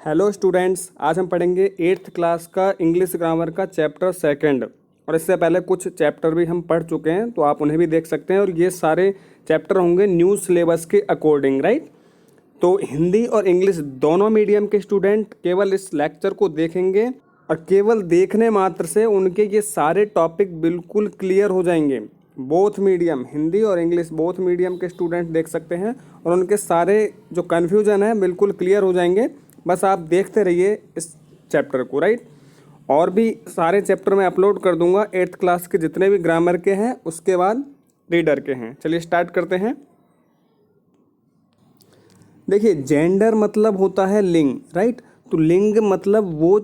Hello students, आज हम पढ़ेंगे 8th क्लास का इंग्लिश ग्रामर का चैप्टर सेकंड। और इससे पहले कुछ चैप्टर भी हम पढ़ चुके हैं, तो आप उन्हें भी देख सकते हैं। और ये सारे चैप्टर होंगे न्यू सिलेबस के अकॉर्डिंग, राइट। तो हिंदी और इंग्लिश दोनों मीडियम के स्टूडेंट केवल इस लेक्चर को देखेंगे और केवल देखने मात्र से उनके ये सारे टॉपिक बिल्कुल क्लियर हो जाएंगे। बोथ मीडियम, हिंदी और इंग्लिश बोथ मीडियम के स्टूडेंट देख सकते हैं और उनके सारे जो कन्फ्यूजन है बिल्कुल क्लियर हो जाएंगे। बस आप देखते रहिए इस चैप्टर को, राइट। और भी सारे चैप्टर मैं अपलोड कर दूंगा 8th क्लास के जितने भी ग्रामर के हैं, उसके बाद रीडर के हैं। चलिए स्टार्ट करते हैं। देखिए, जेंडर मतलब होता है लिंग, राइट। तो लिंग मतलब वो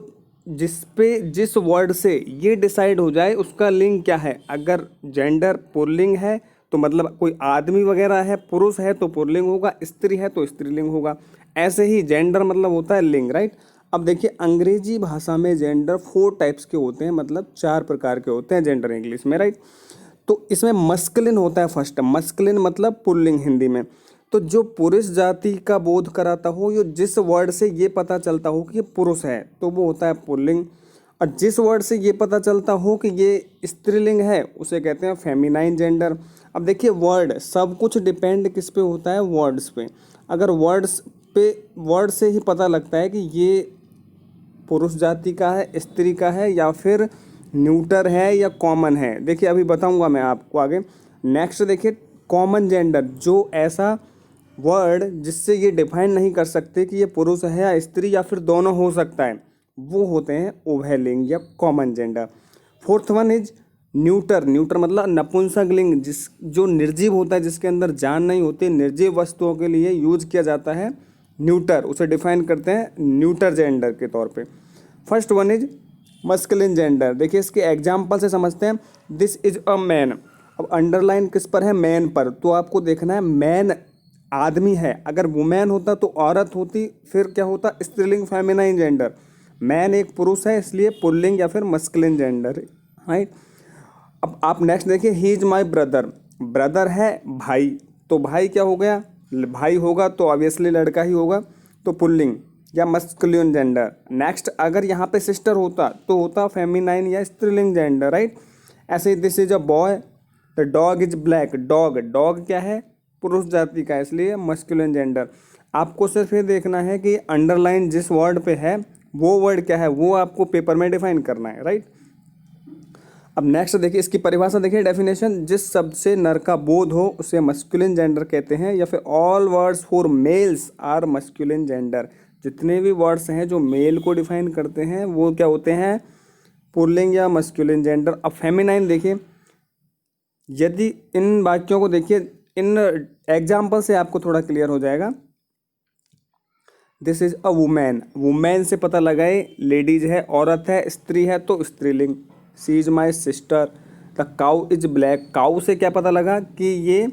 जिस वर्ड से ये डिसाइड हो जाए उसका लिंग क्या है। अगर जेंडर पुल्लिंग है तो मतलब कोई आदमी वगैरह है, पुरुष है तो पुल्लिंग होगा, स्त्री है तो स्त्रीलिंग होगा। ऐसे ही जेंडर मतलब होता है लिंग, राइट। अब देखिए, अंग्रेजी भाषा में जेंडर 4 टाइप्स के होते हैं, मतलब 4 प्रकार के होते हैं जेंडर इंग्लिश में, राइट। तो इसमें मस्कुलिन होता है फर्स्ट। मस्कुलिन मतलब पुल्लिंग हिंदी में। तो जो पुरुष जाति का बोध कराता हो, यो जिस वर्ड से ये पता चलता हो कि ये पुरुष है, तो वो होता है पुल्लिंग। और जिस वर्ड से ये पता चलता हो कि ये स्त्रीलिंग है, उसे कहते हैं फेमिनाइन जेंडर। अब देखिए, वर्ड सब कुछ डिपेंड किस पे होता है, वर्ड्स पे। अगर वर्ड से ही पता लगता है कि ये पुरुष जाति का है, स्त्री का है, या फिर न्यूटर है या कॉमन है। देखिए, अभी बताऊंगा मैं आपको आगे। नेक्स्ट देखिए, कॉमन जेंडर, जो ऐसा वर्ड जिससे ये डिफाइन नहीं कर सकते कि ये पुरुष है या स्त्री या फिर दोनों हो सकता है, वो होते हैं उभयलिंग या common gender. Fourth one is neuter. Neuter मतलब नपुंसक लिंग, जो निर्जीव होता है, जिसके अंदर जान नहीं होती, निर्जीव वस्तुओं के लिए यूज किया जाता है न्यूटर, उसे डिफाइन करते हैं न्यूटर जेंडर के तौर पे। First one is masculine gender. देखिए, इसके एग्जाम्पल से समझते हैं। This is a man. अब अंडरलाइन किस पर है, मैन पर। तो आपको देखना है मैन आदमी है, अगर वुमेन होता तो औरत होती, फिर क्या होता, स्त्रीलिंग फेमिनाइन जेंडर। मैन एक पुरुष है, इसलिए पुल्लिंग या फिर मस्कुलिन जेंडर, राइट। अब आप नेक्स्ट देखिए, he is my brother. Brother है भाई, तो भाई क्या हो गया, भाई होगा तो ऑब्वियसली लड़का ही होगा, तो पुल्लिंग या मस्कुलिन जेंडर। नेक्स्ट, अगर यहाँ पे सिस्टर होता तो होता फेमिनाइन या स्त्रीलिंग जेंडर, राइट। ऐसे this is a boy, the dog is black. Dog क्या है, पुरुष जाति का, इसलिए मस्कुलिन जेंडर। आपको सिर्फ ये देखना है कि अंडरलाइन जिस वर्ड पे है वो वर्ड क्या है, वो आपको पेपर में डिफाइन करना है, राइट। अब नेक्स्ट देखिए, इसकी परिभाषा देखिए, डेफिनेशन। जिस शब्द से नर का बोध हो उसे मस्कुलिन जेंडर कहते हैं, या फिर all words for males are masculine gender. जितने भी वर्ड्स हैं जो मेल को डिफाइन करते हैं वो क्या होते हैं, पुल्लिंग या मस्कुलिन जेंडर। अब फेमिनाइन देखिए, यदि इन वाक्यों को देखिए, इन एग्जाम्पल से आपको थोड़ा क्लियर हो जाएगा। This is a women. Women से पता लगाए लेडीज है, औरत है, स्त्री है तो स्त्रीलिंग। She is my sister. The cow is black. Cow से क्या पता लगा कि ये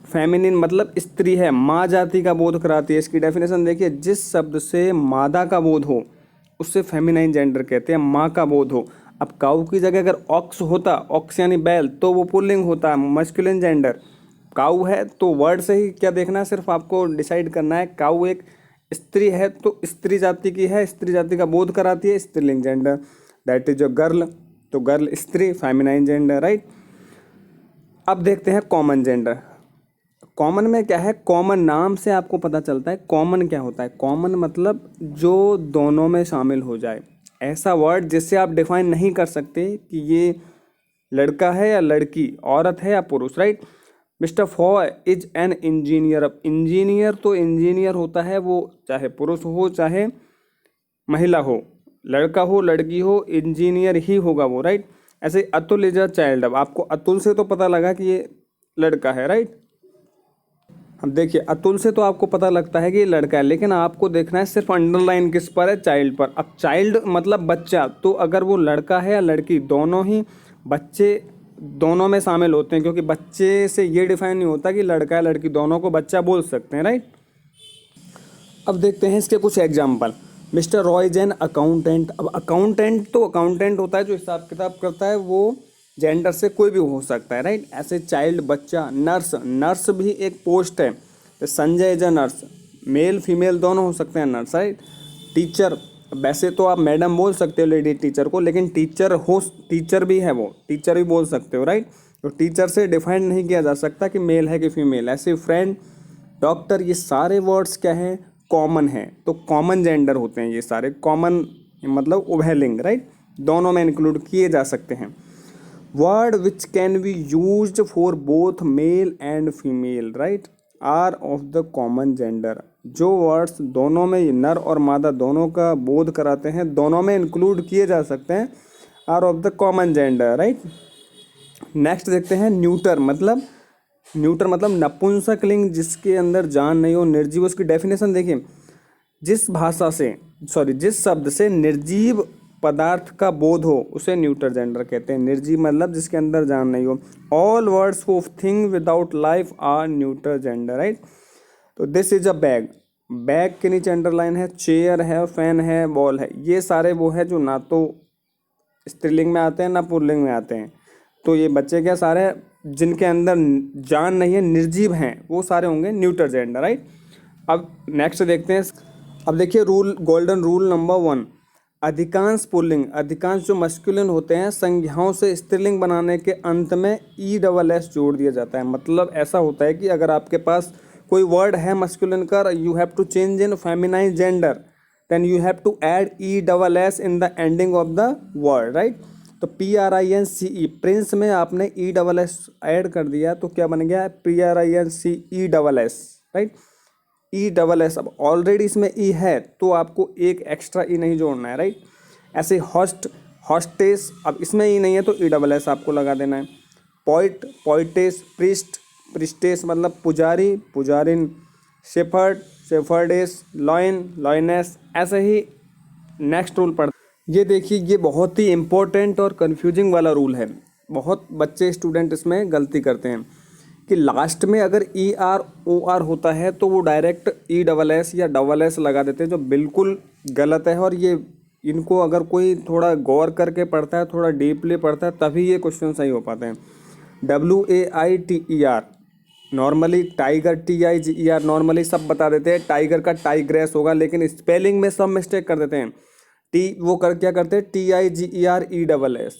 फेमिनिन मतलब स्त्री है, माँ जाति का बोध कराती है। इसकी डेफिनेशन देखिए, जिस शब्द से मादा का बोध हो उससे फेमिनाइन जेंडर कहते हैं, माँ का बोध हो। अब काउ की जगह अगर ऑक्स होता, ऑक्स यानी बैल, तो वो पुल्लिंग होता, मस्कुलिन जेंडर। काऊ है तो वर्ड से ही क्या देखना है, सिर्फ आपको डिसाइड करना है काऊ एक स्त्री है तो स्त्री जाति की है, स्त्री जाति का बोध कराती है, स्त्रीलिंग gender. That is a girl, तो गर्ल स्त्री, फेमिनाइन जेंडर, राइट। अब देखते हैं कॉमन जेंडर। कॉमन में क्या है, कॉमन नाम से आपको पता चलता है कॉमन क्या होता है। कॉमन मतलब जो दोनों में शामिल हो जाए, ऐसा वर्ड जिससे आप डिफाइन नहीं कर सकते कि ये लड़का है या लड़की, औरत है या पुरुष, right. Mister Foy is an engineer. अब इंजीनियर तो इंजीनियर होता है, वो चाहे पुरुष हो चाहे महिला हो, लड़का हो लड़की हो, इंजीनियर ही होगा वो, राइट। ऐसे अतुल इज अ चाइल्ड। अब आपको अतुल से तो पता लगा कि ये लड़का है, राइट। अब देखिए, अतुल से तो आपको पता लगता है कि ये लड़का है, लेकिन आपको देखना है सिर्फ अंडरलाइन किस पर है, चाइल्ड पर। अब चाइल्ड मतलब बच्चा, तो अगर वो लड़का है या लड़की, दोनों ही बच्चे दोनों में शामिल होते हैं, क्योंकि बच्चे से ये डिफाइन नहीं होता कि लड़का है लड़की, दोनों को बच्चा बोल सकते हैं, राइट। अब देखते हैं इसके कुछ example. Mister Roy is an accountant. अब अकाउंटेंट तो अकाउंटेंट होता है जो हिसाब किताब करता है, वो जेंडर से कोई भी हो सकता है, राइट। ऐसे चाइल्ड बच्चा। नर्स, नर्स भी एक पोस्ट है, तो Sanjay is a nurse. Male female दोनों हो सकते हैं नर्स, राइट। टीचर, वैसे तो आप मैडम बोल सकते हो लेडी टीचर को, लेकिन टीचर भी है, वो टीचर भी बोल सकते हो, राइट। तो टीचर से डिफाइन नहीं किया जा सकता कि मेल है कि फीमेल। ऐसे फ्रेंड, डॉक्टर, ये सारे वर्ड्स क्या हैं, कॉमन हैं, तो कॉमन जेंडर होते हैं ये सारे। कॉमन मतलब उभयलिंग, राइट, दोनों में इंक्लूड किए जा सकते हैं। Word which can be used for both male and female, right, are of the common gender. जो वर्ड्स दोनों में, नर और मादा दोनों का बोध कराते हैं, दोनों में इंक्लूड किए जा सकते हैं, are of the common gender, right. Next देखते हैं न्यूटर मतलब नपुंसकलिंग, जिसके अंदर जान नहीं हो, निर्जीव। उसकी डेफिनेशन देखिए, जिस शब्द से निर्जीव पदार्थ का बोध हो उसे न्यूटर जेंडर कहते हैं। निर्जीव मतलब जिसके अंदर जान नहीं हो। All words of thing without life are neuter gender, right. तो this is a bag, bag के नीचे अंडरलाइन है, चेयर है, फैन है, बॉल है, ये सारे वो है जो ना तो स्त्रीलिंग में आते हैं ना पुल्लिंग में आते हैं। तो ये बच्चे क्या सारे जिनके अंदर जान नहीं है, निर्जीव हैं, वो सारे होंगे न्यूटर जेंडर, राइट। अब नेक्स्ट देखते हैं। अब देखिए रूल, गोल्डन रूल नंबर 1, अधिकांश पुल्लिंग, अधिकांश जो मस्कुलिन होते हैं, संज्ञाओं से स्त्रीलिंग बनाने के अंत में ESS जोड़ दिया जाता है। मतलब ऐसा होता है कि अगर आपके पास कोई वर्ड है मस्कुलिन का, you have to change in feminine gender, then you have to add ESS in the ending of the word, right. तो PRINCE, प्रिंस में आपने ESS ऐड कर दिया तो क्या बन गया, PRINCESS, राइट। ESS, अब ऑलरेडी इसमें ई है तो आपको एक एक्स्ट्रा ई नहीं जोड़ना है, राइट। ऐसे हॉस्टेस, अब इसमें ई नहीं है तो ESS आपको लगा देना है। पोइट, पोइटेस, प्रिस्टेस मतलब पुजारी, पुजारिन, शेफर्ड, शेफर्डेस, लॉइन, लॉइनेस। ऐसे ही नेक्स्ट रूल पढ़, ये देखिए, ये बहुत ही इम्पोर्टेंट और कन्फ्यूजिंग वाला रूल है। बहुत बच्चे स्टूडेंट इसमें गलती करते हैं कि लास्ट में अगर ER OR होता है तो वो डायरेक्ट ESS या SS लगा देते हैं, जो बिल्कुल गलत है। और ये इनको अगर कोई थोड़ा गौर करके पढ़ता है, थोड़ा डीपली पढ़ता है, तभी ये क्वेश्चन सही हो पाते हैं। WAITER normally, tiger TIGER normally सब बता देते हैं, टाइगर का टाइग्रेस होगा, लेकिन स्पेलिंग में सब मिस्टेक कर देते हैं। वो क्या करते हैं, TIGER ESS,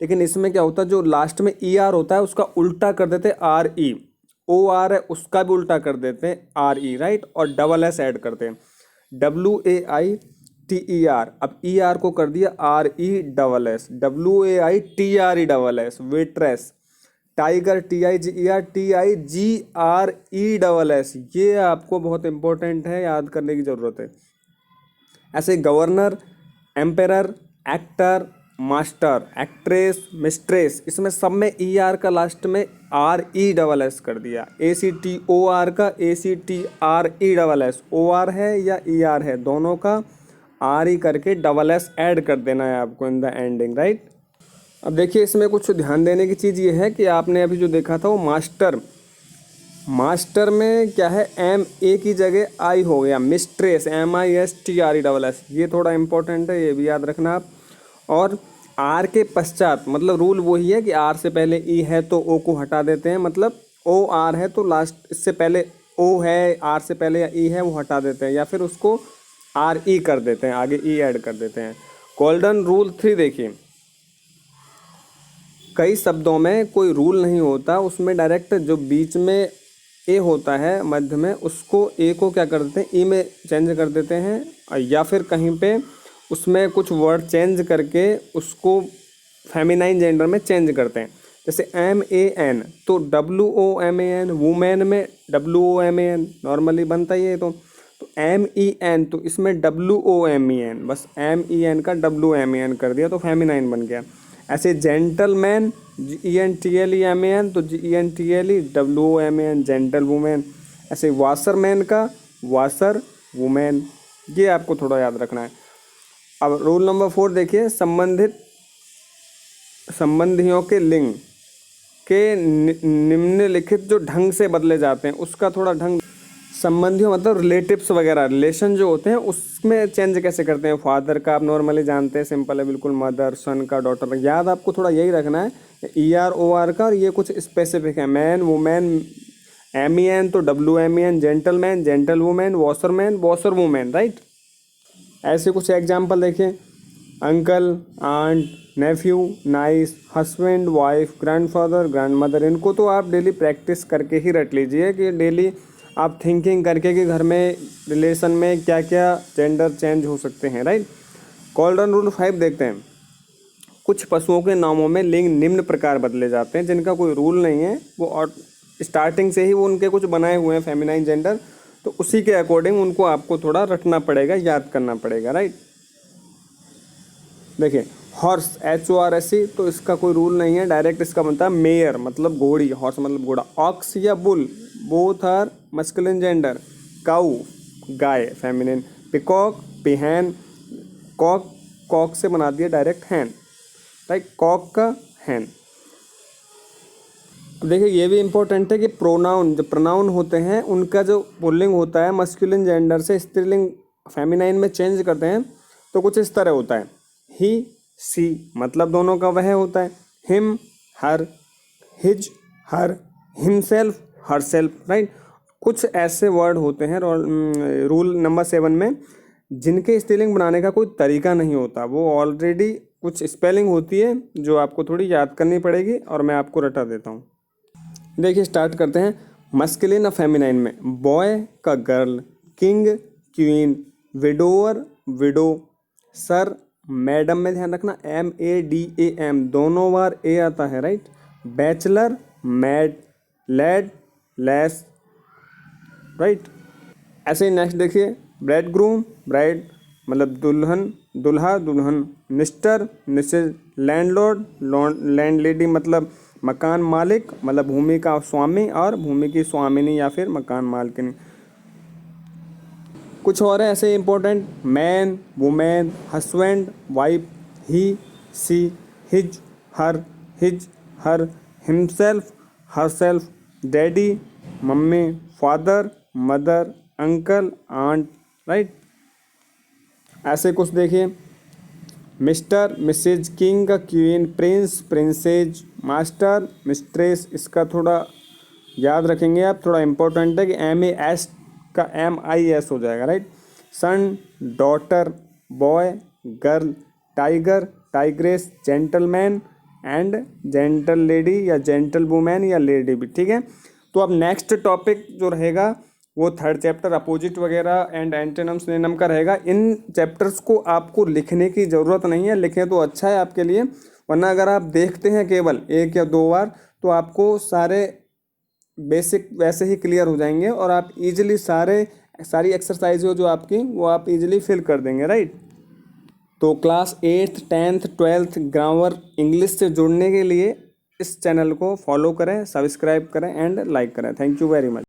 लेकिन इसमें क्या होता है, जो लास्ट में ER होता है उसका उल्टा कर देते हैं RE, OR है उसका भी उल्टा कर देते हैं RE, राइट, और SS ऐड करते हैं, WAITER। अब ER को कर दिया RESS, WAITRESS, waitress, tiger TIGER ये आपको बहुत इंपॉर्टेंट है, याद करने की ज़रूरत है। ऐसे governor, emperor, actor, master, actress, mistress, इसमें सब में ER का लास्ट में RESS कर दिया। ACTOR का ACTRESS, OR है या ER है, दोनों का RE करके SS ऐड कर देना है आपको इन द एंडिंग, राइट। अब देखिए इसमें कुछ ध्यान देने की चीज़ ये है कि आपने अभी जो देखा था वो मास्टर में क्या है, MA की जगह I हो गया, मिस्ट्रेस MISTRESS, ये थोड़ा इंपॉर्टेंट है, ये भी याद रखना आप। और R के पश्चात, मतलब रूल वही है कि R से पहले E है तो O को हटा देते हैं, मतलब OR है तो लास्ट इससे पहले O है, R से पहले या E है वो हटा देते हैं, या फिर उसको RE कर देते हैं, आगे E ऐड कर देते हैं। गोल्डन रूल 3 देखिए, कई शब्दों में कोई रूल नहीं होता, उसमें डायरेक्ट जो बीच में ए होता है मध्य में, उसको ए को क्या कर देते हैं, ई में चेंज कर देते हैं, या फिर कहीं पे उसमें कुछ वर्ड चेंज करके उसको फेमिनाइन जेंडर में चेंज करते हैं। जैसे MAN तो WOMAN, वुमेन में WOMAN नॉर्मली बनता ही है। तो MEN तो इसमें WOMEN, बस MEN का WMAN कर दिया तो फेमिनाइन बन गया। ऐसे जेंटलमैन GENTLEMAN तो GENTLE WOMAN, जेंटल वुमेन। ऐसे वाशरमैन का वाशर वुमेन, ये आपको थोड़ा याद रखना है। अब रूल नंबर 4 देखिए, संबंधियों के लिंग के निम्नलिखित जो ढंग से बदले जाते हैं, उसका थोड़ा ढंग, संबंधियों मतलब रिलेटिव्स वगैरह, रिलेशन जो होते हैं उसमें चेंज कैसे करते हैं। फादर का आप नॉर्मली जानते हैं, सिंपल है बिल्कुल, मदर, सन का डॉटर, याद आपको थोड़ा यही रखना है। ER OR का, और ये कुछ स्पेसिफिक है, मैन, वुमेन, MEN तो WMEN, gentleman, gentlewoman, washerman, washerwoman, right. ऐसे कुछ एग्जाम्पल देखिए, uncle, aunt, nephew, niece, husband, wife, grandfather, grandmother. इनको तो आप डेली प्रैक्टिस करके ही रट लीजिए कि डेली आप थिंकिंग करके कि घर में रिलेशन में क्या क्या जेंडर चेंज हो सकते हैं, राइट। गोल्डन रूल 5 देखते हैं। कुछ पशुओं के नामों में लिंग निम्न प्रकार बदले जाते हैं, जिनका कोई रूल नहीं है, वो और स्टार्टिंग से ही वो उनके कुछ बनाए हुए हैं फेमिनाइन जेंडर, तो उसी के अकॉर्डिंग उनको आपको थोड़ा रटना पड़ेगा, याद करना पड़ेगा, राइट। देखिए, हॉर्स HORSE, तो इसका कोई रूल नहीं है, डायरेक्ट इसका बनता है मेयर मतलब घोड़ी, हॉर्स मतलब घोड़ा। ऑक्स या bull, both are masculine gender. Cow, गाय, feminine. Peacock, peahen. Cock, cock से बना दिया डायरेक्ट हैन, राइट, कॉक का हैन। तो देखिए ये भी इम्पोर्टेंट है कि प्रोनाउन, जो प्रोनाउन होते हैं उनका जो पुल्लिंग होता है मस्कुलिन जेंडर से स्त्रीलिंग फेमिनाइन में चेंज करते हैं, तो कुछ इस तरह होता है। ही, सी मतलब दोनों का वह होता है। हिम, हर, his, her, himself, herself, right. कुछ ऐसे वर्ड होते हैं रूल नंबर 7 में जिनके स्त्रीलिंग बनाने का कोई तरीका नहीं होता, वो ऑलरेडी कुछ स्पेलिंग होती है जो आपको थोड़ी याद करनी पड़ेगी, और मैं आपको रटा देता हूँ। देखिए स्टार्ट करते हैं। मस्कुलिन और फेमिनाइन में बॉय का girl, king, queen, widower, widow, sir, madam में ध्यान रखना MADAM दोनों बार ए आता है, right. Bachelor, maid, lad, lass, right. ऐसे ही नेक्स्ट देखिए, ब्राइड ग्रूम, ब्राइड मतलब दुल्हन, दुल्हा, दुल्हन, मिस्टर, मिसेज, लैंडलॉर्ड, लैंडलेडी मतलब मकान मालिक मतलब भूमि का स्वामी, और भूमि की स्वामिनी या फिर मकान मालकिनी। कुछ और है ऐसे important, man, women, husband, wife, he, she, his, her, himself, herself, daddy, mummy, father, mother, uncle, aunt, right. ऐसे कुछ देखिए, mister, Mrs, king, queen, prince, princess, master, mistress. इसका थोड़ा याद रखेंगे आप, थोड़ा इंपॉर्टेंट है कि MAS का MIS हो जाएगा, right. Son, daughter, boy, girl, tiger, tigress, gentleman and gentle lady या जेंटल वुमेन या लेडी भी, ठीक है। तो अब नेक्स्ट टॉपिक जो रहेगा वो 3rd चैप्टर अपोजिट वगैरह एंड एंटोनिम्स सिनोनिम का रहेगा। इन चैप्टर्स को आपको लिखने की ज़रूरत नहीं है, लिखें तो अच्छा है आपके लिए, वरना अगर आप देखते हैं केवल 1 या 2 बार तो आपको सारे बेसिक वैसे ही क्लियर हो जाएंगे, और आप इजीली सारी एक्सरसाइज जो आपकी वो आप इजीली फिल कर देंगे, राइट। तो class 8th 10th 12th grammar English से जुड़ने के लिए इस चैनल को फॉलो करें, सब्सक्राइब करें एंड लाइक करें। Thank you very much.